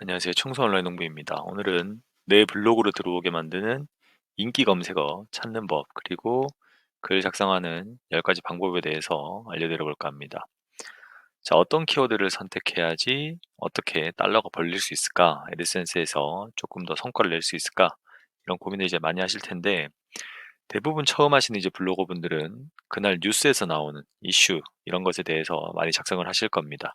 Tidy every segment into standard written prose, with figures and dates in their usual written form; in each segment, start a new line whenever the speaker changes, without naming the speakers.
안녕하세요. 청소 온라인 농부입니다. 오늘은 내 블로그로 들어오게 만드는 인기 검색어 찾는 법, 그리고 글 작성하는 10가지 방법에 대해서 알려드려 볼까 합니다. 자, 어떤 키워드를 선택해야지 어떻게 달러가 벌릴 수 있을까? 애드센스에서 조금 더 성과를 낼 수 있을까? 이런 고민을 이제 많이 하실 텐데, 대부분 처음 하시는 이제 블로거 분들은 그날 뉴스에서 나오는 이슈, 이런 것에 대해서 많이 작성을 하실 겁니다.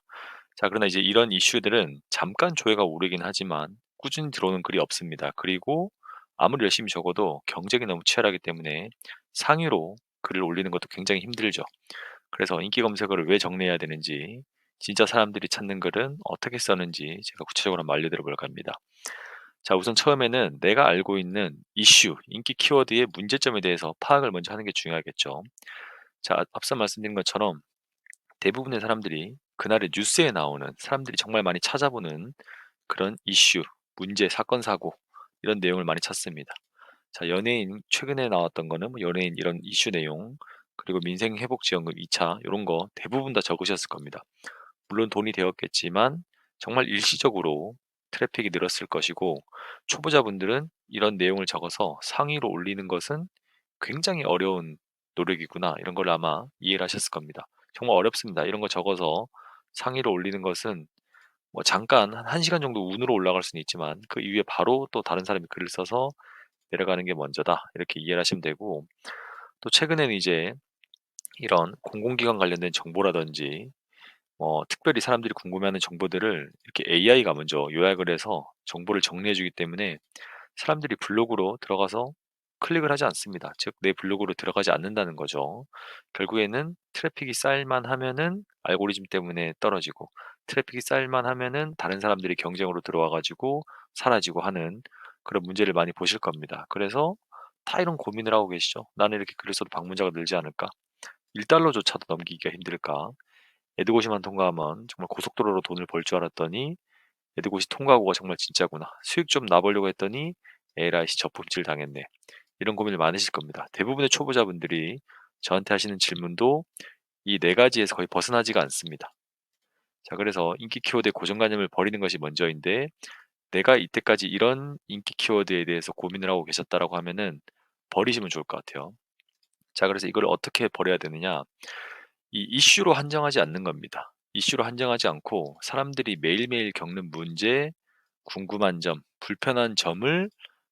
자, 그러나 이제 이런 이슈들은 잠깐 조회가 오르긴 하지만 꾸준히 들어오는 글이 없습니다. 그리고 아무리 열심히 적어도 경쟁이 너무 치열하기 때문에 상위로 글을 올리는 것도 굉장히 힘들죠. 그래서 인기 검색어를 왜 정리해야 되는지, 진짜 사람들이 찾는 글은 어떻게 써는지 제가 구체적으로 한번 알려드려 볼까 합니다. 자, 우선 처음에는 내가 알고 있는 이슈, 인기 키워드의 문제점에 대해서 파악을 먼저 하는 게 중요하겠죠. 자, 앞서 말씀드린 것처럼 대부분의 사람들이 그날의 뉴스에 나오는, 사람들이 정말 많이 찾아보는 그런 이슈, 문제, 사건, 사고, 이런 내용을 많이 찾습니다. 자, 연예인 최근에 나왔던 거는 뭐 연예인 이런 이슈 내용, 그리고 민생회복지원금 2차 이런 거 대부분 다 적으셨을 겁니다. 물론 돈이 되었겠지만 정말 일시적으로 트래픽이 늘었을 것이고, 초보자분들은 이런 내용을 적어서 상위로 올리는 것은 굉장히 어려운 노력이구나, 이런 걸 아마 이해를 하셨을 겁니다. 정말 어렵습니다. 이런 거 적어서 상위로 올리는 것은 뭐 잠깐 한 1시간 정도 운으로 올라갈 수는 있지만 그 이후에 바로 또 다른 사람이 글을 써서 내려가는 게 먼저다, 이렇게 이해를 하시면 되고, 또 최근에는 이제 이런 공공기관 관련된 정보라든지 특별히 사람들이 궁금해하는 정보들을 이렇게 AI가 먼저 요약을 해서 정보를 정리해 주기 때문에 사람들이 블로그로 들어가서 클릭을 하지 않습니다. 즉, 내 블로그로 들어가지 않는다는 거죠. 결국에는 트래픽이 쌓일만 하면은 알고리즘 때문에 떨어지고, 트래픽이 쌓일만 하면은 다른 사람들이 경쟁으로 들어와 가지고 사라지고 하는 그런 문제를 많이 보실 겁니다. 그래서 다 이런 고민을 하고 계시죠. '나는 이렇게 글을 써도 방문자가 늘지 않을까? 1달러조차도 넘기기가 힘들까? 에드고시만 통과하면 정말 고속도로로 돈을 벌 줄 알았더니 에드고시 통과하고가 정말 진짜구나. 수익 좀 나보려고 했더니 에라이 씨 저품질 당했네.' 이런 고민을 많으실 겁니다. 대부분의 초보자분들이 저한테 하시는 질문도 이 네 가지에서 거의 벗어나지가 않습니다. 자, 그래서 인기 키워드의 고정관념을 버리는 것이 먼저인데, 내가 이때까지 이런 인기 키워드에 대해서 고민을 하고 계셨다라고 하면은 버리시면 좋을 것 같아요. 자, 그래서 이걸 어떻게 버려야 되느냐? 이 이슈로 한정하지 않는 겁니다. 이슈로 한정하지 않고 사람들이 매일매일 겪는 문제, 궁금한 점, 불편한 점을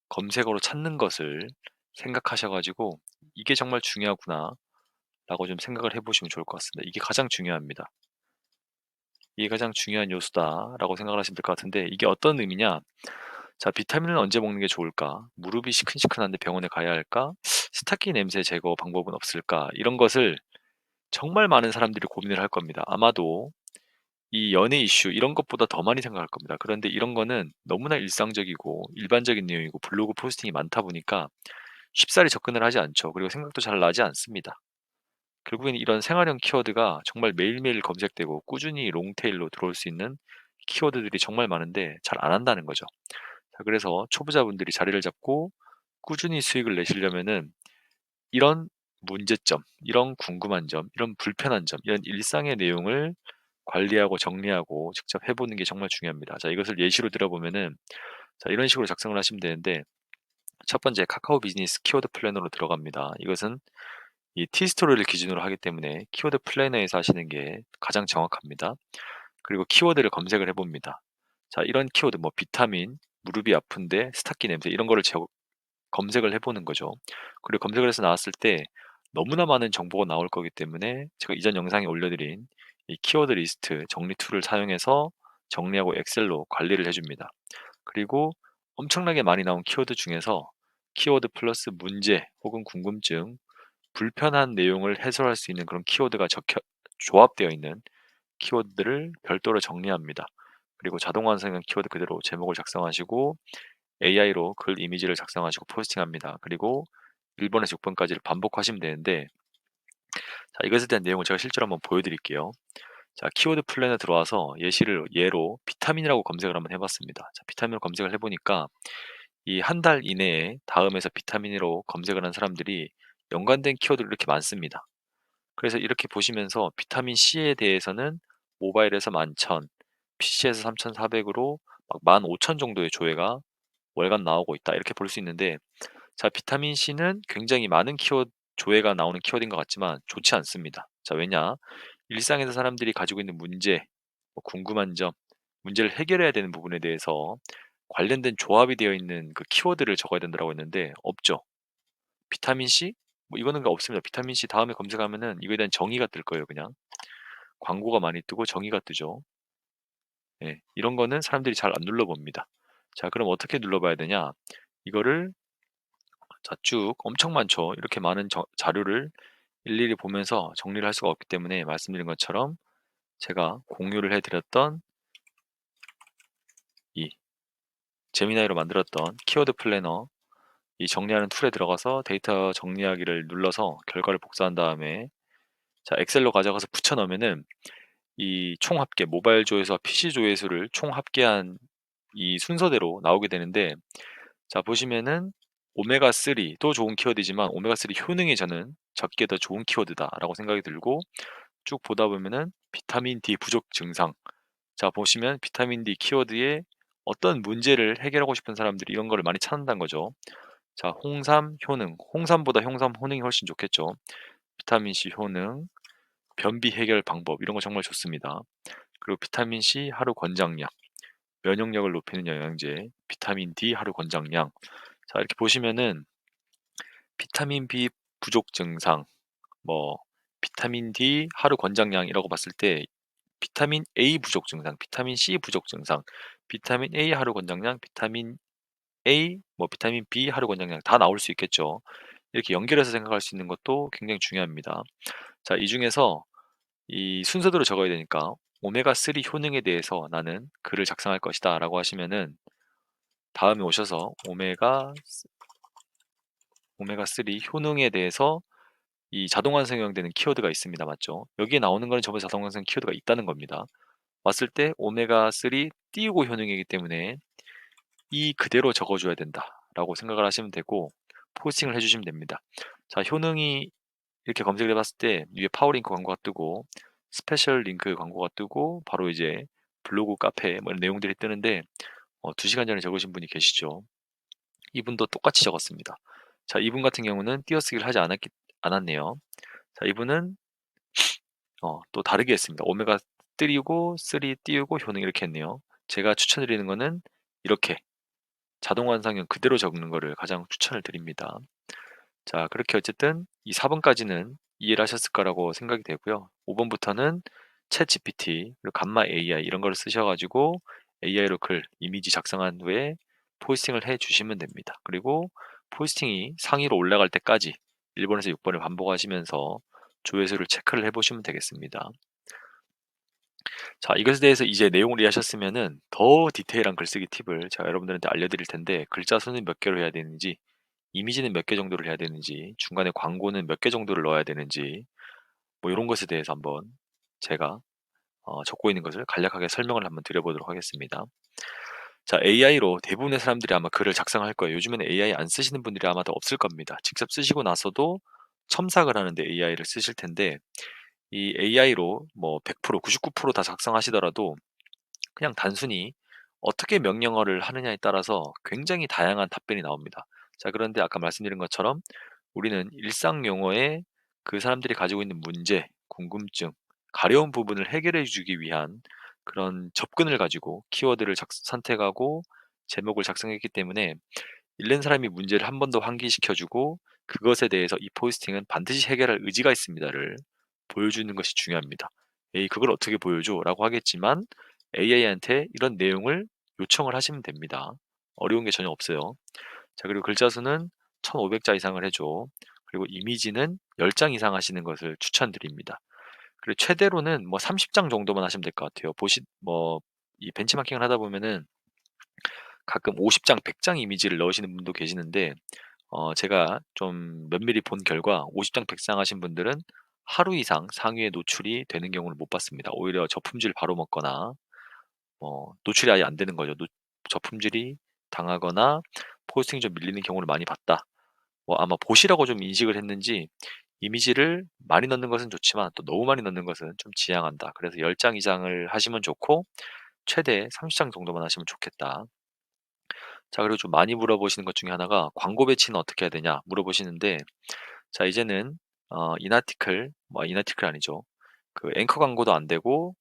검색어로 찾는 것을 생각하셔 가지고 '이게 정말 중요하구나.'라고 좀 생각을 해 보시면 좋을 것 같습니다. 이게 가장 중요합니다. '이게 가장 중요한 요소다.'라고 생각을 하시면 될 것 같은데, 이게 어떤 의미냐? 자, 비타민은 언제 먹는 게 좋을까? 무릎이 시큰시큰한데 병원에 가야 할까? 스타킹 냄새 제거 방법은 없을까? 이런 것을 정말 많은 사람들이 고민을 할 겁니다. 아마도 이 연예 이슈 이런 것보다 더 많이 생각할 겁니다. 그런데 이런 거는 너무나 일상적이고 일반적인 내용이고 블로그 포스팅이 많다 보니까 쉽사리 접근을 하지 않죠. 그리고 생각도 잘 나지 않습니다. 결국엔 이런 생활형 키워드가 정말 매일매일 검색되고 꾸준히 롱테일로 들어올 수 있는 키워드들이 정말 많은데 잘 안 한다는 거죠. 자, 그래서 초보자분들이 자리를 잡고 꾸준히 수익을 내시려면은 이런 문제점, 이런 궁금한 점, 이런 불편한 점, 이런 일상의 내용을 관리하고 정리하고 직접 해 보는 게 정말 중요합니다. 자, 이것을 예시로 들어보면은, 자, 이런 식으로 작성을 하시면 되는데, 첫 번째 카카오 비즈니스 키워드 플래너로 들어갑니다. 이것은 이 티스토리를 기준으로 하기 때문에 키워드 플래너에서 하시는 게 가장 정확합니다. 그리고 키워드를 검색을 해 봅니다. 자, 이런 키워드 뭐 비타민, 무릎이 아픈데 스타킹 냄새, 이런 거를 검색을 해 보는 거죠. 그리고 검색을 해서 나왔을 때 너무나 많은 정보가 나올 거기 때문에 제가 이전 영상에 올려드린 이 키워드 리스트 정리 툴을 사용해서 정리하고 엑셀로 관리를 해 줍니다. 그리고 엄청나게 많이 나온 키워드 중에서 키워드 플러스 문제 혹은 궁금증, 불편한 내용을 해소할 수 있는 그런 키워드가 적혀 조합되어 있는 키워드들을 별도로 정리합니다. 그리고 자동 완성형 키워드 그대로 제목을 작성하시고 AI로 글 이미지를 작성하시고 포스팅합니다. 그리고 1번에서 6번까지를 반복하시면 되는데, 자, 이것에 대한 내용을 제가 실제로 한번 보여드릴게요. 자, 키워드 플래너 들어와서 예로 비타민이라고 검색을 한번 해봤습니다. 자, 비타민을 검색을 해보니까 이 한 달 이내에 다음에서 비타민으로 검색을 한 사람들이 연관된 키워드가 이렇게 많습니다. 그래서 이렇게 보시면서 비타민 C에 대해서는 모바일에서 11,000, PC에서 3,400으로 막 15,000 정도의 조회가 월간 나오고 있다. 이렇게 볼 수 있는데 자, 비타민 C는 굉장히 많은 키워드 조회가 나오는 키워드인 것 같지만 좋지 않습니다. 자, 왜냐? 일상에서 사람들이 가지고 있는 문제, 뭐 궁금한 점, 문제를 해결해야 되는 부분에 대해서 관련된 조합이 되어 있는 그 키워드를 적어야 된다고 했는데 없죠. 비타민 C? 뭐 이거는 없습니다. 비타민 C 다음에 검색하면은 이거에 대한 정의가 뜰 거예요, 그냥. 광고가 많이 뜨고 정의가 뜨죠. 예, 이런 거는 사람들이 잘 안 눌러봅니다. 자, 그럼 어떻게 눌러봐야 되냐? 이거를 자, 쭉 엄청 많죠. 이렇게 많은 자료를 일일이 보면서 정리를 할 수가 없기 때문에 말씀드린 것처럼 제가 공유를 해드렸던 이 제미나이로 만들었던 키워드 플래너 이 정리하는 툴에 들어가서 데이터 정리하기를 눌러서 결과를 복사한 다음에 자, 엑셀로 가져가서 붙여 넣으면은 이 총 합계 모바일 조회수와 PC 조회수를 총 합계한 이 순서대로 나오게 되는데 자, 보시면은 오메가3도 좋은 키워드지만 오메가3 효능이 저는 적게 더 좋은 키워드다라고 생각이 들고 쭉 보다 보면은 비타민 D 부족 증상 자, 보시면 비타민 D 키워드에 어떤 문제를 해결하고 싶은 사람들이 이런 거를 많이 찾는다는 거죠. 자, 홍삼 효능 홍삼보다 홍삼 효능이 훨씬 좋겠죠. 비타민 C 효능 변비 해결 방법 이런 거 정말 좋습니다. 그리고 비타민 C 하루 권장량 면역력을 높이는 영양제 비타민 D 하루 권장량 자, 이렇게 보시면은 비타민 B 부족 증상, 뭐 비타민 D 하루 권장량이라고 봤을 때 비타민 A 부족 증상, 비타민 C 부족 증상, 비타민 A 하루 권장량, 비타민 A, 뭐 비타민 B 하루 권장량 다 나올 수 있겠죠. 이렇게 연결해서 생각할 수 있는 것도 굉장히 중요합니다. 자, 이 중에서 이 순서대로 적어야 되니까 오메가3 효능에 대해서 나는 글을 작성할 것이다 라고 하시면은 다음에 오셔서 오메가3 효능에 대해서 이 자동 완성형되는 키워드가 있습니다. 맞죠? 여기에 나오는 거는 전부 자동 완성 키워드가 있다는 겁니다. 왔을 때 오메가3 띄우고 효능이기 때문에 이 그대로 적어줘야 된다라고 생각을 하시면 되고 포스팅을 해주시면 됩니다. 자, 효능이 이렇게 검색을 해봤을 때 위에 파워링크 광고가 뜨고 스페셜 링크 광고가 뜨고 바로 이제 블로그 카페 뭐 이런 내용들이 뜨는데 2시간 전에 적으신 분이 계시죠. 이분도 똑같이 적었습니다. 자, 이분 같은 경우는 띄어쓰기를 하지 않았네요. 자, 이분은 또 다르게 했습니다. 오메가 3고 3 띄우고 효능 이렇게 했네요. 제가 추천드리는 거는 이렇게 자동 완성형 그대로 적는 거를 가장 추천을 드립니다. 자, 그렇게 어쨌든 이 4번까지는 이해를 하셨을 거라고 생각이 되고요. 5번부터는 챗 GPT, 그리고 감마 AI 이런 거를 쓰셔가지고 AI로 글, 이미지 작성한 후에 포스팅을 해 주시면 됩니다. 그리고 포스팅이 상위로 올라갈 때까지 1번에서 6번을 반복하시면서 조회수를 체크를 해보시면 되겠습니다. 자, 이것에 대해서 이제 내용을 이해하셨으면은 더 디테일한 글쓰기 팁을 제가 여러분들한테 알려드릴 텐데 글자 수는 몇 개로 해야 되는지 이미지는 몇 개 정도를 해야 되는지 중간에 광고는 몇 개 정도를 넣어야 되는지 뭐 이런 것에 대해서 한번 제가 적고 있는 것을 간략하게 설명을 한번 드려보도록 하겠습니다. 자, AI로 대부분의 사람들이 아마 글을 작성할 거예요. 요즘에는 AI 안 쓰시는 분들이 아마도 없을 겁니다. 직접 쓰시고 나서도 첨삭을 하는데 AI를 쓰실 텐데 이 AI로 뭐 100%, 99%다 작성하시더라도 그냥 단순히 어떻게 명령어를 하느냐에 따라서 굉장히 다양한 답변이 나옵니다. 자, 그런데 아까 말씀드린 것처럼 우리는 일상 용어에 그 사람들이 가지고 있는 문제, 궁금증, 가려운 부분을 해결해 주기 위한 그런 접근을 가지고 키워드를 선택하고 제목을 작성했기 때문에 읽는 사람이 문제를 한 번 더 환기시켜주고 그것에 대해서 이 포스팅은 반드시 해결할 의지가 있습니다를 보여주는 것이 중요합니다. 에이, 그걸 어떻게 보여줘? 라고 하겠지만 AI한테 이런 내용을 요청을 하시면 됩니다. 어려운 게 전혀 없어요. 자, 그리고 글자 수는 1500자 이상을 해줘. 그리고 이미지는 10장 이상 하시는 것을 추천드립니다. 그리고 최대로는 뭐 30장 정도만 하시면 될 것 같아요. 이 벤치마킹을 하다 보면은 가끔 50장, 100장 이미지를 넣으시는 분도 계시는데 제가 좀 면밀히 본 결과 50장, 100장 하신 분들은 하루 이상 상위에 노출이 되는 경우를 못 봤습니다. 오히려 저품질 바로 먹거나 노출이 아예 안 되는 거죠. 저품질이 당하거나 포스팅이 좀 밀리는 경우를 많이 봤다. 뭐 아마 보시라고 좀 인식을 했는지 이미지를 많이 넣는 것은 좋지만 또 너무 많이 넣는 것은 좀 지양한다. 그래서 10장 이상을 하시면 좋고 최대 30장 정도만 하시면 좋겠다. 자, 그리고 좀 많이 물어보시는 것 중에 하나가 광고 배치는 어떻게 해야 되냐 물어보시는데, 자, 이제는 인아티클, 뭐 인아티클 아니죠. 그 앵커 광고도 안 되고,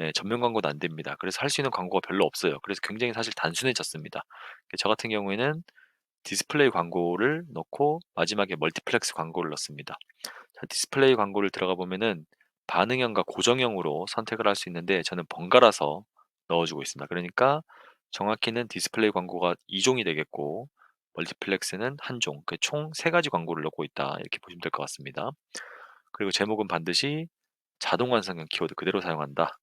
예, 전면 광고도 안 됩니다. 그래서 할 수 있는 광고가 별로 없어요. 그래서 굉장히 사실 단순해졌습니다. 저 같은 경우에는 디스플레이 광고를 넣고 마지막에 멀티플렉스 광고를 넣습니다. 자, 디스플레이 광고를 들어가 보면은 반응형과 고정형으로 선택을 할 수 있는데, 저는 번갈아서 넣어주고 있습니다. 그러니까 정확히는 디스플레이 광고가 2종이 되겠고, 멀티플렉스는 1종, 그 총 3가지 광고를 넣고 있다, 이렇게 보시면 될 것 같습니다. 그리고 제목은 반드시 자동 완성형 키워드 그대로 사용한다.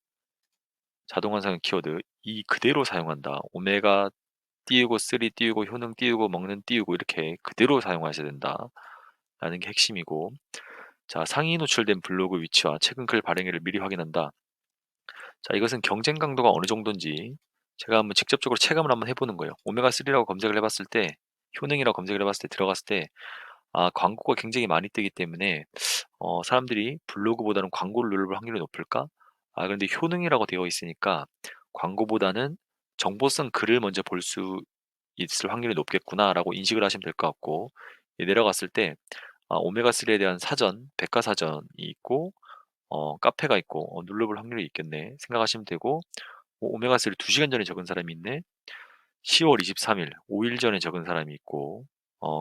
자동 완성형 키워드 이 그대로 사용한다. 오메가 띄우고 3 띄우고 효능 띄우고 먹는 띄우고 이렇게 그대로 사용하셔야 된다, 라는 게 핵심이고, 자, 상위 노출된 블로그 위치와 최근 글 발행일을 미리 확인한다. 자, 이것은 경쟁 강도가 어느 정도인지 제가 한번 직접적으로 체감을 한번 해보는 거예요. 오메가3라고 검색을 해봤을 때, 효능이라고 검색을 해봤을 때, 들어갔을 때, 광고가 굉장히 많이 뜨기 때문에 사람들이 블로그보다는 광고를 누를 확률이 높을까? 그런데 효능이라고 되어 있으니까 광고보다는 정보성 글을 먼저 볼 수 있을 확률이 높겠구나라고 인식을 하시면 될 것 같고, 내려갔을 때 오메가3에 대한 사전, 백과사전이 있고, 카페가 있고, 눌러볼 확률이 있겠네 생각하시면 되고, 오메가3 2시간 전에 적은 사람이 있네. 10월 23일, 5일 전에 적은 사람이 있고,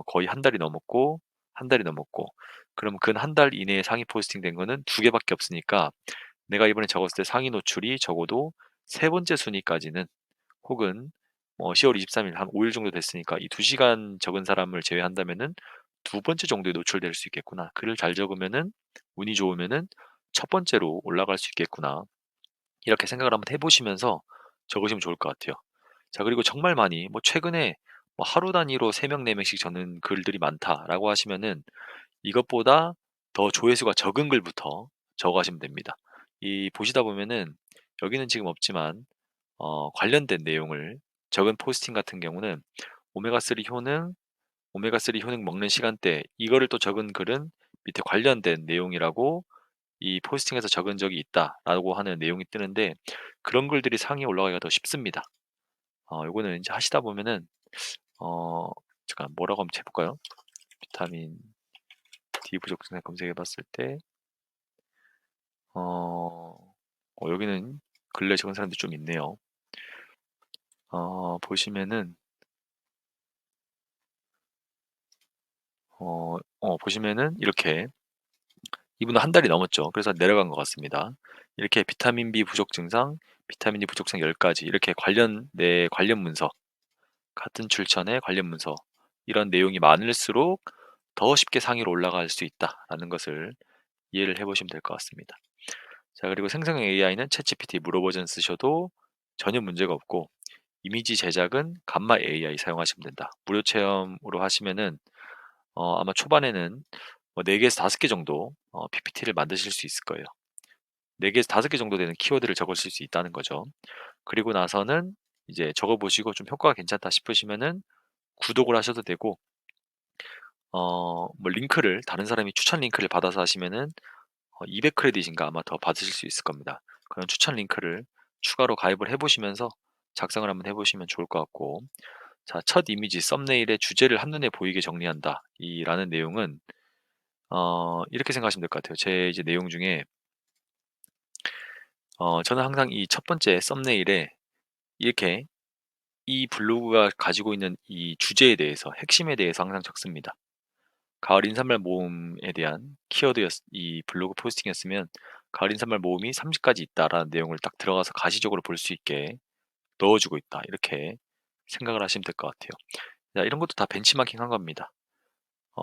거의 한 달이 넘었고, 한 달이 넘었고, 그럼 근 한 달 이내에 상위 포스팅 된 거는 2개밖에 없으니까, 내가 이번에 적었을 때 상위 노출이 적어도 세 번째 순위까지는, 혹은 10월 23일 한 5일 정도 됐으니까 이 2시간 적은 사람을 제외한다면은 두 번째 정도에 노출될 수 있겠구나. 글을 잘 적으면은, 운이 좋으면은 첫 번째로 올라갈 수 있겠구나. 이렇게 생각을 한번 해보시면서 적으시면 좋을 것 같아요. 자, 그리고 정말 많이 최근에 하루 단위로 3명, 4명씩 적는 글들이 많다라고 하시면은 이것보다 더 조회수가 적은 글부터 적어가시면 됩니다. 이 보시다 보면은 여기는 지금 없지만 관련된 내용을 적은 포스팅 같은 경우는 오메가3 효능, 오메가3 효능 먹는 시간대, 이거를 또 적은 글은 밑에 관련된 내용이라고 이 포스팅에서 적은 적이 있다라고 하는 내용이 뜨는데, 그런 글들이 상위에 올라가기가 더 쉽습니다. 요거는 이제 하시다 보면은 어 잠깐 뭐라고 한번 해볼까요? 비타민 D 부족 증상 검색해 봤을 때 여기는 근래 적은 사람들이 좀 있네요. 보시면은 보시면은 이렇게 이분은 한 달이 넘었죠. 그래서 내려간 것 같습니다. 이렇게 비타민 B 부족 증상, 비타민 D 부족 증상 10가지, 이렇게 관련 문서, 같은 출처의 관련 문서, 이런 내용이 많을수록 더 쉽게 상위로 올라갈 수 있다라는 것을 이해를 해보시면 될 것 같습니다. 자, 그리고 생성형 AI는 챗GPT 무료 버전 쓰셔도 전혀 문제가 없고, 이미지 제작은 감마 AI 사용하시면 된다. 무료 체험으로 하시면은 아마 초반에는 4개에서 5개 정도 PPT를 만드실 수 있을 거예요. 4개에서 5개 정도 되는 키워드를 적으실 수 있다는 거죠. 그리고 나서는 이제 적어보시고 좀 효과가 괜찮다 싶으시면은 구독을 하셔도 되고, 링크를, 다른 사람이 추천 링크를 받아서 하시면은 200 크레딧인가 아마 더 받으실 수 있을 겁니다. 그런 추천 링크를 추가로 가입을 해보시면서 작성을 한번 해보시면 좋을 것 같고, 자, 첫 이미지 썸네일의 주제를 한눈에 보이게 정리한다, 이라는 내용은 이렇게 생각하시면 될 것 같아요. 제 이제 내용 중에 저는 항상 이 첫 번째 썸네일에 이렇게 이 블로그가 가지고 있는 이 주제에 대해서, 핵심에 대해서 항상 적습니다. 가을 인사말 모음에 대한 이 블로그 포스팅이었으면 가을 인사말 모음이 30가지 있다라는 내용을 딱 들어가서 가시적으로 볼 수 있게 넣어주고 있다, 이렇게 생각을 하시면 될 것 같아요. 자, 이런 것도 다 벤치마킹 한 겁니다.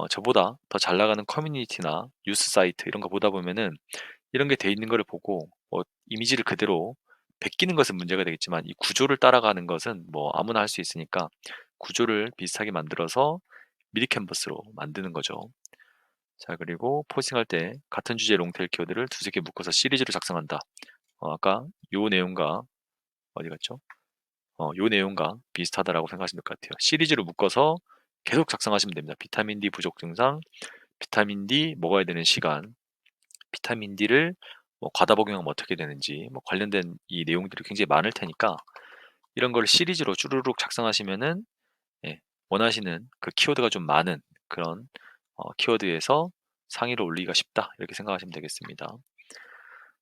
저보다 더 잘 나가는 커뮤니티나 뉴스 사이트 이런 거 보다 보면은 이런 게 돼 있는 거를 보고 이미지를 그대로 베끼는 것은 문제가 되겠지만, 이 구조를 따라가는 것은 아무나 할 수 있으니까 구조를 비슷하게 만들어서 미리 캔버스로 만드는 거죠. 자, 그리고 포스팅할 때 같은 주제 롱테일 키워드를 두세 개 묶어서 시리즈로 작성한다. 아까 요 내용과 어디 갔죠? 요 내용과 비슷하다라고 생각하시면 될 것 같아요. 시리즈로 묶어서 계속 작성하시면 됩니다. 비타민 D 부족 증상, 비타민 D 먹어야 되는 시간, 비타민 D를 뭐 과다 복용하면 어떻게 되는지 뭐 관련된 이 내용들이 굉장히 많을 테니까 이런 걸 시리즈로 쭈루룩 작성하시면은 예 원하시는 그 키워드가 좀 많은 그런 키워드에서 상위로 올리기가 쉽다 이렇게 생각하시면 되겠습니다.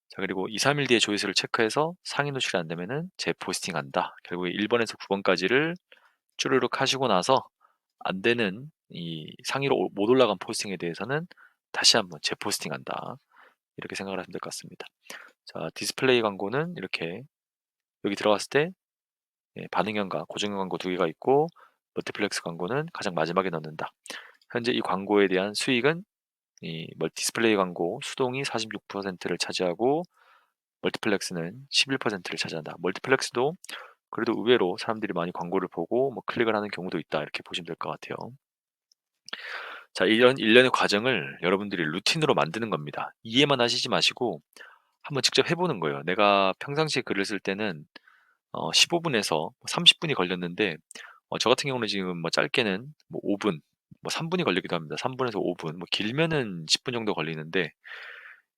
자 그리고 2-3일 뒤에 조회수를 체크해서 상위 노출이 안 되면은 재포스팅한다. 결국에 1 번에서 9 번까지를 쭈루룩 하시고 나서 안 되는 이 상위로 못 올라간 포스팅에 대해서는 다시 한번 재포스팅한다. 이렇게 생각을 하시면 될 것 같습니다. 자 디스플레이 광고는 이렇게 여기 들어갔을 때 반응형과 고정형 광고 두 개가 있고 멀티플렉스 광고는 가장 마지막에 넣는다. 현재 이 광고에 대한 수익은 이 디스플레이 광고 수동이 46%를 차지하고 멀티플렉스는 11%를 차지한다. 멀티플렉스도 그래도 의외로 사람들이 많이 광고를 보고 뭐 클릭을 하는 경우도 있다. 이렇게 보시면 될 것 같아요. 자, 이런 일련의 과정을 여러분들이 루틴으로 만드는 겁니다. 이해만 하시지 마시고 한번 직접 해보는 거예요. 내가 평상시에 글을 쓸 때는 15분에서 30분이 걸렸는데 저 같은 경우는 지금 뭐 짧게는 뭐 5분, 뭐 3분이 걸리기도 합니다. 3분에서 5분, 뭐 길면은 10분 정도 걸리는데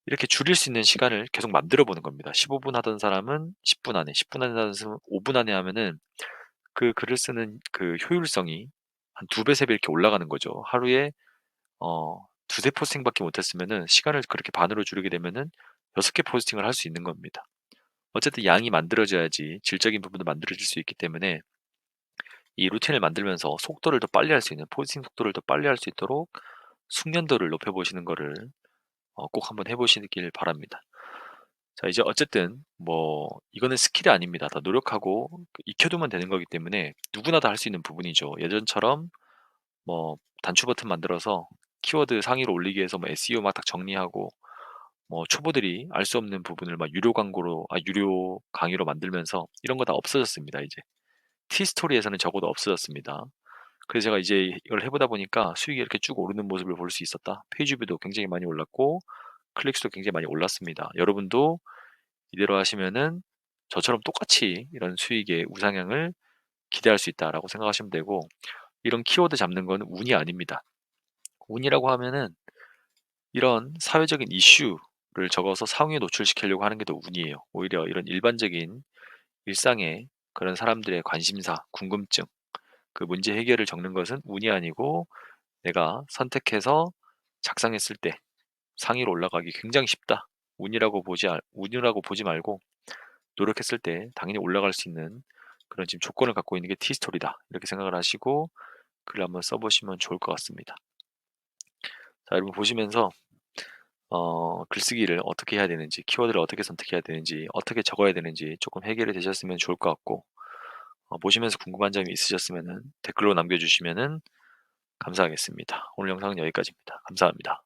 이렇게 줄일 수 있는 시간을 계속 만들어 보는 겁니다. 15분 하던 사람은 10분 안에, 10분 안에 하던 사람은 5분 안에 하면은 그 글을 쓰는 그 효율성이 한 2배, 3배 이렇게 올라가는 거죠. 하루에 두세 포스팅밖에 못했으면은 시간을 그렇게 반으로 줄이게 되면은 6개 포스팅을 할 수 있는 겁니다. 어쨌든 양이 만들어져야지 질적인 부분도 만들어질 수 있기 때문에 이 루틴을 만들면서 속도를 더 빨리 할 수 있는 포스팅 속도를 더 빨리 할 수 있도록 숙련도를 높여보시는 거를 꼭 한번 해보시길 바랍니다. 자 이제 어쨌든 뭐 이거는 스킬이 아닙니다. 다 노력하고 익혀두면 되는 거기 때문에 누구나 다 할 수 있는 부분이죠. 예전처럼 뭐 단추 버튼 만들어서 키워드 상위로 올리기 위해서 뭐 SEO 막 딱 정리하고 뭐 초보들이 알 수 없는 부분을 막 유료 강의로 만들면서 이런 거 다 없어졌습니다, 이제. 티스토리에서는 적어도 없어졌습니다. 그래서 제가 이제 이걸 해보다 보니까 수익이 이렇게 쭉 오르는 모습을 볼 수 있었다. 페이지 뷰도 굉장히 많이 올랐고 클릭 수도 굉장히 많이 올랐습니다. 여러분도 이대로 하시면은 저처럼 똑같이 이런 수익의 우상향을 기대할 수 있다라고 생각하시면 되고 이런 키워드 잡는 건 운이 아닙니다. 운이라고 하면은 이런 사회적인 이슈를 적어서 상위에 노출시키려고 하는 게 더 운이에요. 오히려 이런 일반적인 일상의 그런 사람들의 관심사, 궁금증, 그 문제 해결을 적는 것은 운이 아니고 내가 선택해서 작성했을 때 상위로 올라가기 굉장히 쉽다. 운이라고 보지 말고 노력했을 때 당연히 올라갈 수 있는 그런 지금 조건을 갖고 있는 게 티스토리다. 이렇게 생각을 하시고 글을 한번 써보시면 좋을 것 같습니다. 자, 여러분 보시면서 글쓰기를 어떻게 해야 되는지, 키워드를 어떻게 선택해야 되는지, 어떻게 적어야 되는지 조금 해결이 되셨으면 좋을 것 같고, 보시면서 궁금한 점이 있으셨으면 댓글로 남겨주시면 감사하겠습니다. 오늘 영상은 여기까지입니다. 감사합니다.